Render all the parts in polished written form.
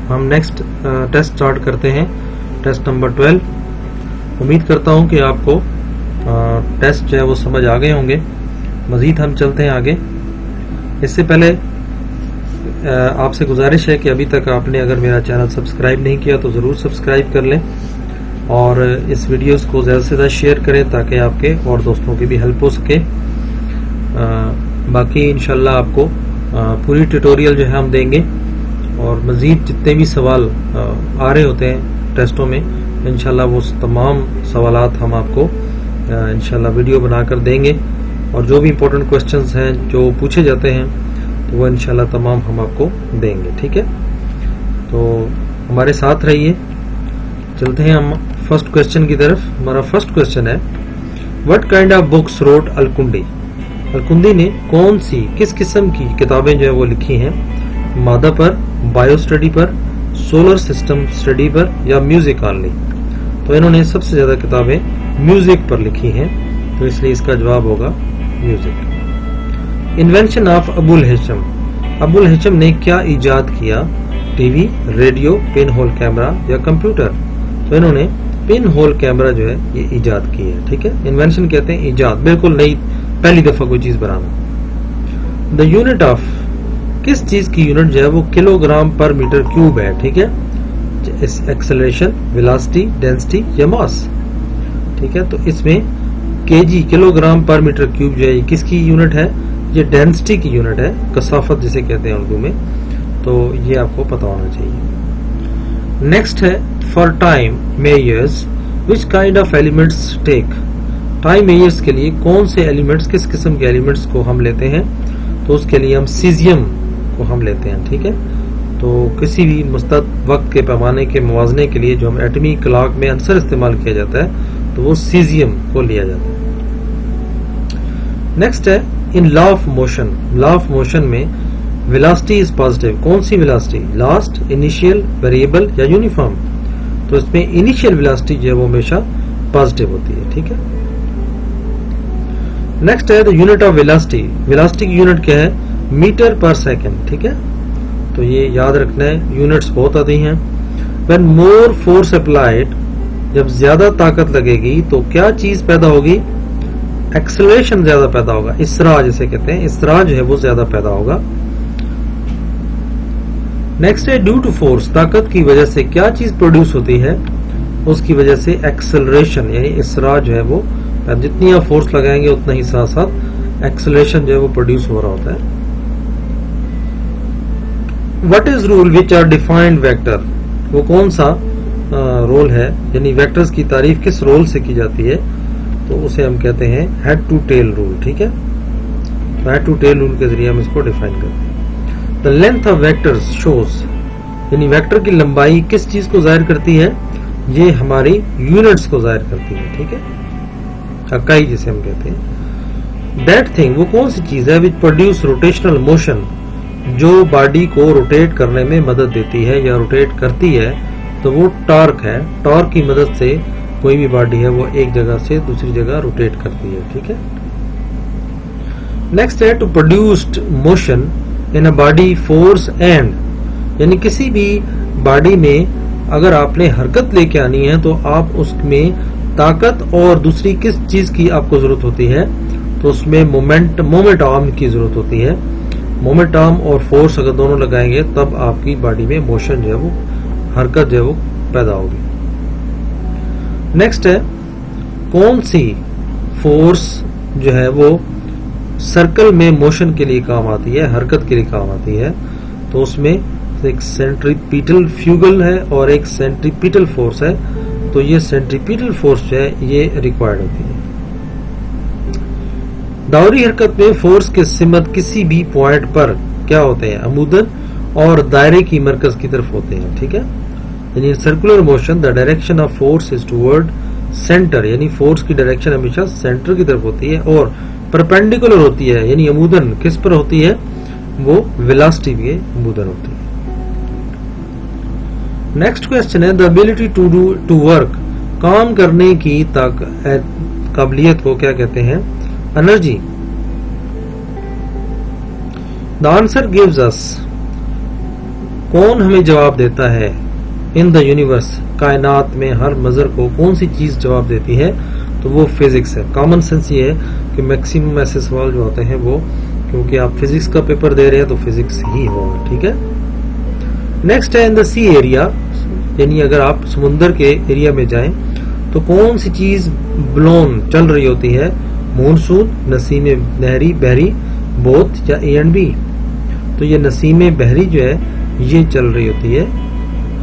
हम next test start करते हैं, टेस्ट नंबर 12। उम्मीद करता हूं कि आपको टेस्ट जो है वो समझ आ गए होंगे। मजीद हम चलते हैं आगे। इससे पहले आपसे गुजारिश है कि अभी तक आपने अगर मेरा चैनल सब्सक्राइब नहीं किया तो ज़रूर सब्सक्राइब कर लें और इस वीडियोस को ज़्यादा से ज़्यादा शेयर करें ताकि आपके और दोस्तों की भी हेल्प हो सके। बाकी इंशाल्लाह आपको पूरी ट्यूटोरियल जो है हम देंगे और मज़ीद जितने भी सवाल आ रहे होते हैं टेस्टों में इंशाल्लाह वो तमाम सवालात हम आपको इंशाल्लाह वीडियो बनाकर देंगे और जो भी इम्पोर्टेंट क्वेश्चंस हैं जो पूछे जाते हैं तो वो इंशाल्लाह तमाम हम आपको देंगे। ठीक है, तो हमारे साथ रहिए। चलते हैं हम फर्स्ट क्वेश्चन की तरफ। हमारा फर्स्ट क्वेश्चन है, what kind of books wrote Al-Kindi? Al-Kindi ने कौन सी किस किस्म की किताबें जो है वो लिखी हैं? मादा पर, बायो स्टडी पर, सोलर सिस्टम स्टडी पर या म्यूजिक ऑनली? तो इन्होंने सबसे ज्यादा किताबें म्यूजिक पर लिखी हैं, तो इसलिए इसका जवाब होगा music. Invention of Abul Haytham, Abul Haytham ने क्या इजाद किया? TV, radio, pin hole camera या कंप्यूटर? तो इन्होंने पिन होल कैमरा जो है ये इजाद की है। ठीक है, इन्वेंशन कहते हैं इजाद, बिल्कुल नई पहली दफा कोई चीज बनाना। द यूनिट ऑफ, किस चीज की यूनिट जो है वो किलोग्राम पर मीटर क्यूब है? ठीक है, एक्सेलरेशन, वेलोसिटी, डेंसिटी या मास? ठीक है, तो इसमें केजी किलोग्राम पर मीटर क्यूब जो है ये किसकी यूनिट है? ये डेंसिटी की यूनिट है, कसाफत जिसे कहते हैं उर्दू में, तो ये आपको पता होना चाहिए। नेक्स्ट है, for time measures which kind of elements take? Time measures के लिए कौन से एलिमेंट्स, किस किस्म के एलिमेंट्स को हम लेते हैं? तो उसके लिए हम सीजियम को हम लेते हैं। ठीक है, तो किसी भी मुस्तद वक्त के पैमाने के मुवाजने के लिए जो हम एटमी क्लॉक में अक्सर इस्तेमाल किया जाता है तो वो सीजियम को लिया जाता है। नेक्स्ट है, in law of motion, law of motion में वेलोसिटी इज पॉजिटिव, कौन सी वेलोसिटी? लास्ट, इनिशियल, वेरिएबल या यूनिफॉर्म? तो इसमें इनिशियल वेलोसिटी जो है वो हमेशा पॉजिटिव होती है। ठीक है, नेक्स्ट है the unit of velocity, velocity की यूनिट क्या है? मीटर पर सेकंड। ठीक है, तो ये याद रखना है, यूनिट्स बहुत आती हैं। व्हेन मोर फोर्स अप्लाइड, जब ज्यादा ताकत लगेगी तो क्या चीज पैदा होगी? एक्सेलरेशन ज्यादा पैदा होगा, इसरा जिसे कहते हैं, इसरा जो है वो ज्यादा पैदा होगा। नेक्स्ट है, ड्यू टू फोर्स, ताकत की वजह से क्या चीज प्रोड्यूस होती है? उसकी वजह से एक्सेलरेशन यानी इसरा जो है वो, जितनी आप फोर्स लगाएंगे उतना ही साथ साथ एक्सेलरेशन जो है वो प्रोड्यूस हो रहा होता है। What is rule which are defined vector? वो कौन सा रोल है, यानी वेक्टर्स की तारीफ किस रोल से की जाती है? तो उसे हम कहते हैं हेड टू टेल रूल। ठीक है, तो हेड टू टेल रूल के जरिए हम इसको डिफाइन करते हैं। The length of vectors shows, यानी वेक्टर की लंबाई किस चीज को जाहिर करती है? ये हमारी यूनिट्स को जाहिर करती है। ठीक है, इकाई जिसे हम कहते हैं। दैट थिंग, वो कौन सी चीज है विच प्रोड्यूस रोटेशनल मोशन, जो बॉडी को रोटेट करने में मदद देती है या रोटेट करती है? तो वो टॉर्क है, टॉर्क की मदद से कोई भी बॉडी है वो एक जगह से दूसरी जगह रोटेट करती है। ठीक है, नेक्स्ट है, to produced motion in a body force and, यानी किसी भी बॉडी में अगर आपने हरकत लेके आनी है तो आप उसमें ताकत और दूसरी किस चीज की आपको जरूरत होती है? तो उसमें मोमेंट आर्म की जरूरत होती है। मोमेंट आर्म और फोर्स अगर दोनों लगाएंगे तब आपकी बॉडी में मोशन जो है वो, हरकत जो है वो पैदा होगी। नेक्स्ट है, कौन सी फोर्स जो है वो सर्कल में मोशन के लिए काम आती है, हरकत के लिए काम आती है? तो उसमें एक सेंट्रीपिटल फ्यूगल है और एक सेंट्रीपिटल फोर्स है, तो ये सेंट्रीपिटल फोर्स जो है ये रिक्वायर्ड होती है। दावरी हरकत में फोर्स के सिमत किसी भी पॉइंट पर क्या होते हैं? अमूदन और दायरे की मरकज की तरफ होते हैं। ठीक है, यानी circular motion the direction of force is toward centre, यानी फोर्स की डायरेक्शन हमेशा सेंटर की तरफ होती है और परपेंडिकुलर होती है, यानी अमूदन किस पर होती है? वो वेलोसिटी के अमूदन होती है। नेक्स्ट क्वेश्चन है, द एबिलिटी टू वर्क, काम करने की काबिलियत को क्या कहते हैं? Energy. The answer gives us, कौन हमें जवाब देता है इन द यूनिवर्स, कायनात में हर मजर को कौन सी चीज जवाब देती है, तो वो फिजिक्स है। कॉमन सेंस ये है कि मैक्सिमम ऐसे सवाल जो होते हैं वो, क्योंकि आप फिजिक्स का पेपर दे रहे हैं तो फिजिक्स ही होगा, ठीक है। नेक्स्ट है इन द सी एरिया, यानी अगर आप समुद्र के एरिया में जाएं तो कौन सी चीज ब्लोन चल रही होती है, मानसून, नसीम नहरी बहरी, बोथ या ए एंड बी। तो ये नसीम बहरी जो है ये चल रही होती है,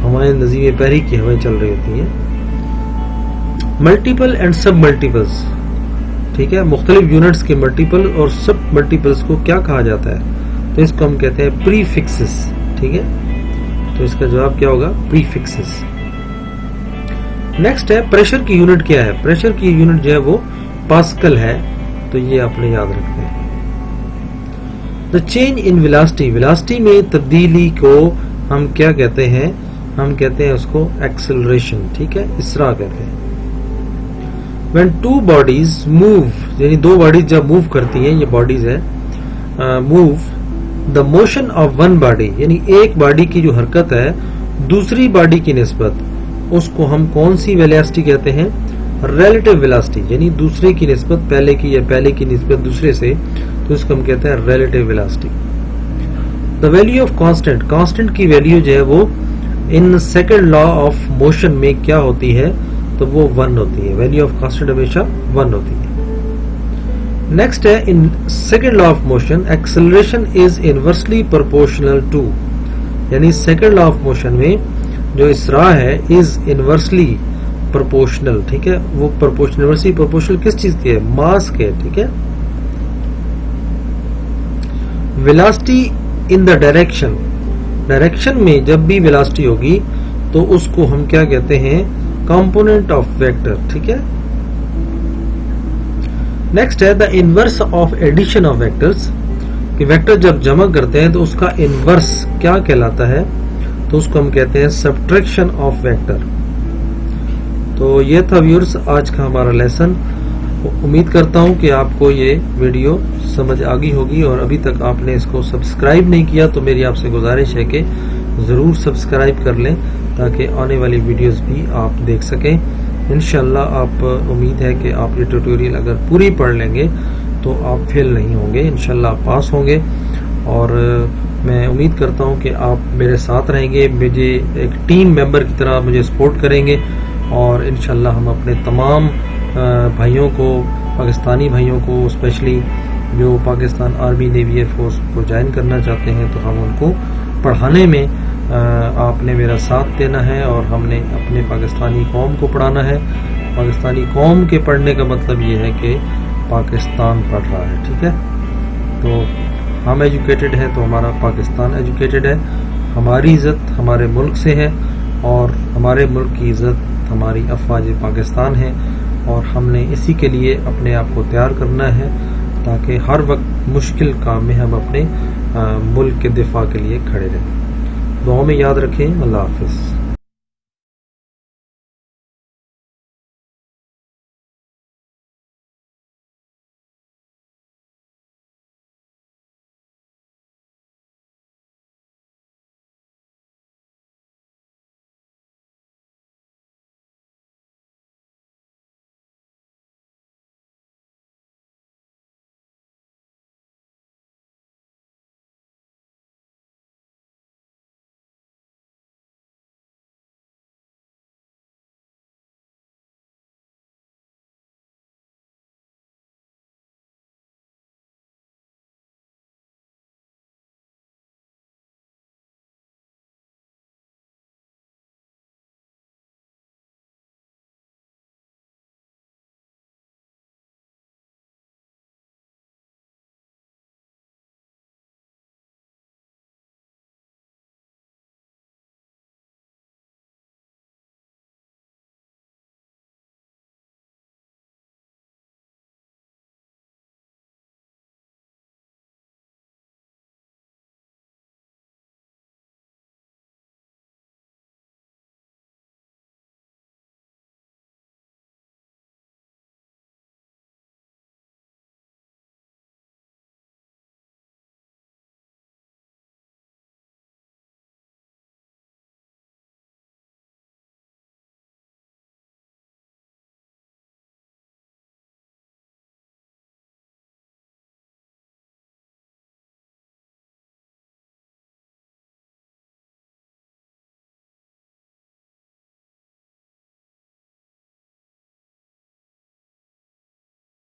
हवाएं नसीम बहरी की हवाएं चल रही होती है। मल्टीपल एंड सब मल्टीपल्स, ठीक है, मुख्तलिफ यूनिट्स के मल्टीपल और सब मल्टीपल्स को क्या कहा जाता है, तो इसको हम कहते हैं प्रीफिक्सेस, ठीक है। तो इसका जवाब क्या होगा, प्रीफिक्सेस। नेक्स्ट है प्रेशर की यूनिट क्या है, प्रेशर की यूनिट जो है वो पास्कल है, तो ये आपने याद रखना है। The change in velocity, velocity में तब्दीली को हम क्या कहते हैं, हम कहते हैं उसको एक्सेलरेशन, ठीक है, इसरा कहते हैं। When two bodies move, यानी दो बॉडीज जब मूव करती हैं, ये बॉडीज है, move the motion of one body, यानी एक बॉडी की जो हरकत है दूसरी बॉडी की निस्बत, उसको हम कौन सी वेलोसिटी कहते हैं, रिलेटिव वेलोसिटी, यानी दूसरे की निस्बत पहले की या पहले की निस्बत दूसरे से, तो इसको हम कहते हैं relative velocity. The value of constant, constant की वैल्यू जो है वो इन सेकंड लॉ ऑफ मोशन में क्या होती है, तो वो 1 होती है, वैल्यू ऑफ कांस्टेंट हमेशा 1 होती है। नेक्स्ट है in second law of motion, acceleration is inversely proportional to, यानी सेकंड लॉ ऑफ मोशन में जो इसरा है इज इनवर्सली प्रोपोर्शनल, ठीक है, वो प्रोपोर्शनल, इनवर्सली प्रोपोर्शनल किस चीज की है, मास के, ठीक है। Velocity in the direction, direction में जब भी वेलोसिटी होगी तो उसको हम क्या कहते हैं, कंपोनेंट ऑफ वेक्टर, ठीक है। नेक्स्ट है the inverse of addition of vectors, कि वेक्टर जब जमा करते हैं तो उसका इनवर्स क्या कहलाता है, तो उसको हम कहते हैं सब्ट्रैक्शन ऑफ वेक्टर। तो ये था व्यूअर्स आज का हमारा लेसन। उम्मीद करता हूं कि आपको ये वीडियो समझ आ गई होगी, और अभी तक आपने इसको सब्सक्राइब नहीं किया तो मेरी आपसे गुजारिश है कि जरूर सब्सक्राइब कर लें ताकि आने वाली वीडियोस भी आप देख सकें। इंशाल्लाह आप, उम्मीद है कि आप ये ट्यूटोरियल अगर पूरी पढ़ लेंगे तो आप फेल नहीं होंगे, इंशाल्लाह आप पास होंगे। और मैं उम्मीद करता हूं कि आप मेरे साथ रहेंगे, मुझे एक टीम मेंबर की तरह मुझे सपोर्ट करेंगे, और इंशाल्लाह हम अपने तमाम भाइयों को, पाकिस्तानी भाइयों को स्पेशली जो पाकिस्तान आर्मी नेवी एयरफोर्स को ज्वाइन करना चाहते हैं, तो हम उनको पढ़ाने में आपने मेरा साथ देना है, और हमने अपने पाकिस्तानी कौम को पढ़ाना है। पाकिस्तानी कौम के पढ़ने का मतलब ये है कि पाकिस्तान पढ़ रहा है, ठीक है। तो हम एजुकेटेड हैं तो हमारा पाकिस्तान एजुकेटेड है, हमारी इज्जत हमारे मुल्क से है, और हमारे मुल्क की इज्जत हमारी अफवाज पाकिस्तान है, और हमने इसी के लिए अपने आप को तैयार करना है ताकि हर वक्त मुश्किल काम में हम अपने मुल्क के दिफा के लिए खड़े रहें। दुआ में याद रखें। अल्लाह हाफिज।